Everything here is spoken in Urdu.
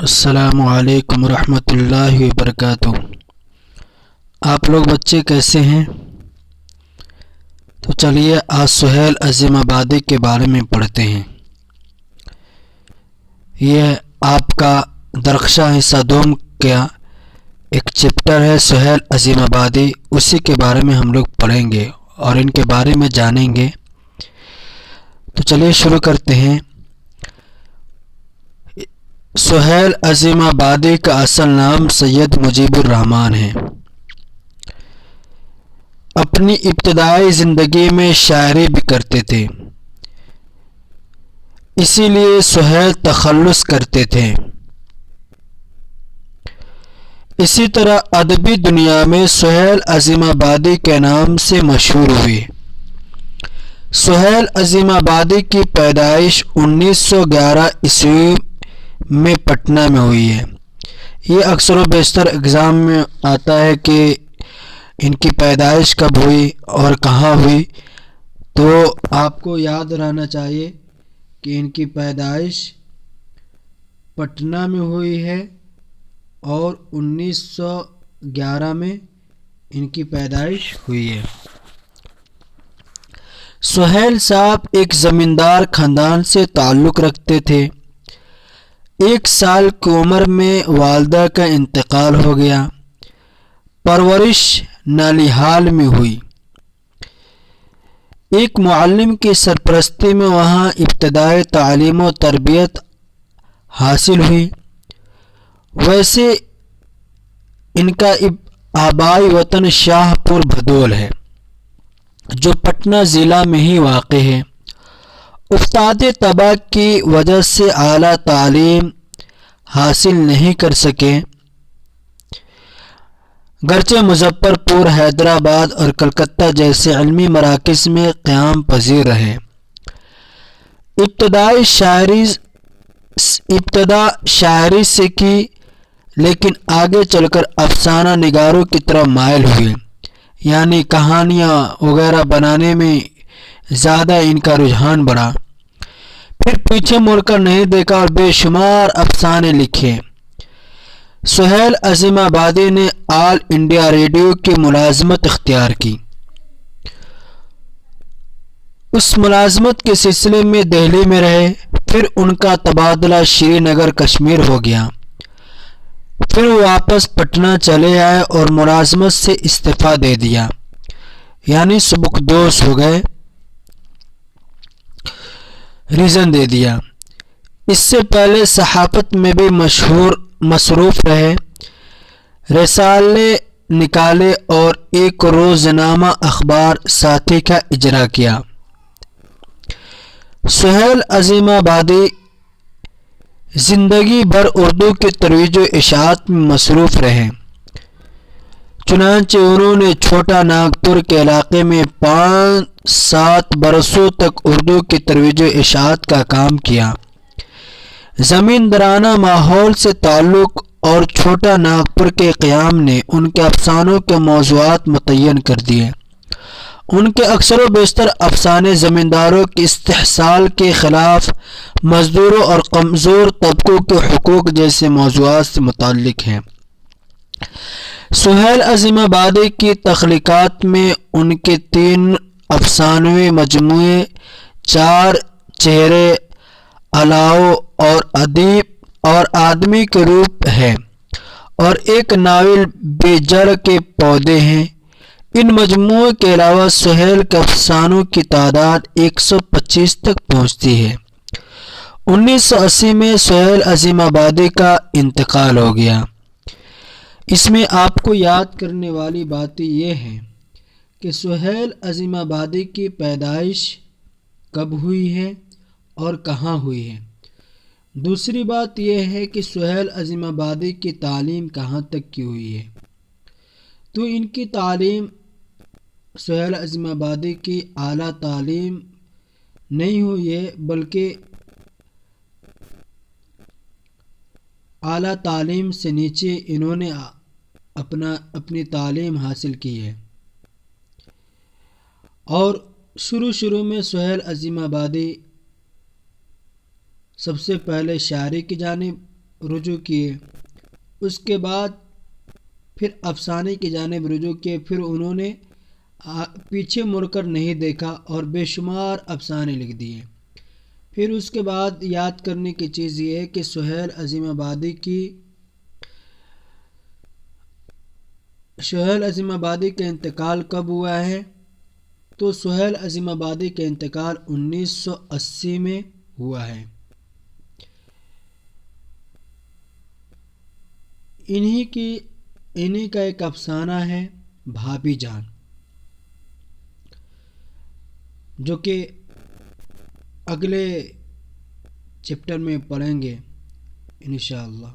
السلام علیکم ورحمۃ اللہ وبرکاتہ۔ آپ لوگ بچے کیسے ہیں؟ تو چلیے آج سہیل عظیم آبادی کے بارے میں پڑھتے ہیں۔ یہ آپ کا درخشاں حصہ دوم کا ایک چیپٹر ہے سہیل عظیم آبادی، اسی کے بارے میں ہم لوگ پڑھیں گے اور ان کے بارے میں جانیں گے۔ تو چلیے شروع کرتے ہیں۔ سہیل عظیم آبادی کا اصل نام سید مجیب الرحمن ہے۔ اپنی ابتدائی زندگی میں شاعری بھی کرتے تھے، اسی لیے سہیل تخلص کرتے تھے۔ اسی طرح ادبی دنیا میں سہیل عظیم آبادی کے نام سے مشہور ہوئے۔ سہیل عظیم آبادی کی پیدائش 1911 عیسوی میں پٹنہ میں ہوئی ہے۔ یہ اکثر و بیشتر ایگزام میں آتا ہے کہ ان کی پیدائش کب ہوئی اور کہاں ہوئی، تو آپ کو یاد رہنا چاہیے کہ ان کی پیدائش پٹنہ میں ہوئی ہے اور 1911 میں ان کی پیدائش ہوئی ہے۔ سہیل صاحب ایک زمیندار خاندان سے تعلق رکھتے تھے۔ 1 سال کی عمر میں والدہ کا انتقال ہو گیا۔ پرورش نالیحال میں ہوئی۔ ایک معلم کی سرپرستی میں وہاں ابتدائی تعلیم و تربیت حاصل ہوئی۔ ویسے ان کا آبائی وطن شاہ پور بھدول ہے، جو پٹنہ ضلع میں ہی واقع ہے۔ افتاد طبع کی وجہ سے اعلیٰ تعلیم حاصل نہیں کر سکے، گرچہ مظفر پور، حیدرآباد اور کلکتہ جیسے علمی مراکز میں قیام پذیر رہے۔ ابتدا شاعری سے کی، لیکن آگے چل کر افسانہ نگاروں کی طرف مائل ہوئے، یعنی کہانیاں وغیرہ بنانے میں زیادہ ان کا رجحان بڑھا۔ پھر پیچھے مڑ کر نہیں دیکھا اور بے شمار افسانے لکھے۔ سہیل عظیم آبادی نے آل انڈیا ریڈیو کی ملازمت اختیار کی۔ اس ملازمت کے سلسلے میں دہلی میں رہے، پھر ان کا تبادلہ شری نگر کشمیر ہو گیا۔ پھر وہ واپس پٹنہ چلے آئے اور ملازمت سے استعفیٰ دے دیا، یعنی سبکدوش ہو گئے، ریزن دے دیا۔ اس سے پہلے صحافت میں بھی مصروف رہے، رسالے نکالے اور ایک روزنامہ اخبار ساتھی کا اجرا کیا۔ سہیل عظیم آبادی زندگی بھر اردو کی ترویج و اشاعت میں مصروف رہے۔ چنانچہ انہوں نے چھوٹا ناگپور کے علاقے میں 5-7 برسوں تک اردو کی ترویج و اشاعت کا کام کیا۔ زمیندارانہ ماحول سے تعلق اور چھوٹا ناگپور کے قیام نے ان کے افسانوں کے موضوعات متعین کر دیے۔ ان کے اکثر و بیشتر افسانے زمینداروں کے استحصال کے خلاف، مزدوروں اور کمزور طبقوں کے حقوق جیسے موضوعات سے متعلق ہیں۔ سہیل عظیم آبادی کی تخلیقات میں ان کے 3 افسانوی مجموعے 4 چہرے، الاؤ اور ادیب اور آدمی کے روپ ہے، اور ایک ناول بے جڑ کے پودے ہیں۔ ان مجموعوں کے علاوہ سہیل کے افسانوں کی تعداد 125 تک پہنچتی ہے۔ 1980 میں سہیل عظیم آبادی کا انتقال ہو گیا۔ اس میں آپ کو یاد کرنے والی باتیں یہ ہیں کہ سہیل عظیم آبادی کی پیدائش کب ہوئی ہے اور کہاں ہوئی ہے۔ دوسری بات یہ ہے کہ سہیل عظیم آبادی کی تعلیم کہاں تک کی ہوئی ہے۔ تو ان کی تعلیم، سہیل عظیم آبادی کی اعلیٰ تعلیم نہیں ہوئی ہے، بلکہ اعلیٰ تعلیم سے نیچے انہوں نے اپنی تعلیم حاصل کی ہے۔ اور شروع میں سہیل عظیم آبادی سب سے پہلے شاعری کی جانب رجوع کیے، اس کے بعد پھر افسانے کی جانب رجوع کیے، پھر انہوں نے پیچھے مڑ کر نہیں دیکھا اور بے شمار افسانے لکھ دیے۔ پھر اس کے بعد یاد کرنے کی چیز یہ ہے کہ سہیل عظیم آبادی کا انتقال کب ہوا ہے؟ تو سہیل عظیم آبادی کا انتقال 1980 میں ہوا ہے۔ انہی کا ایک افسانہ ہے بھابھی جان، جو کہ اگلے چیپٹر میں پڑھیں گے انشاءاللہ۔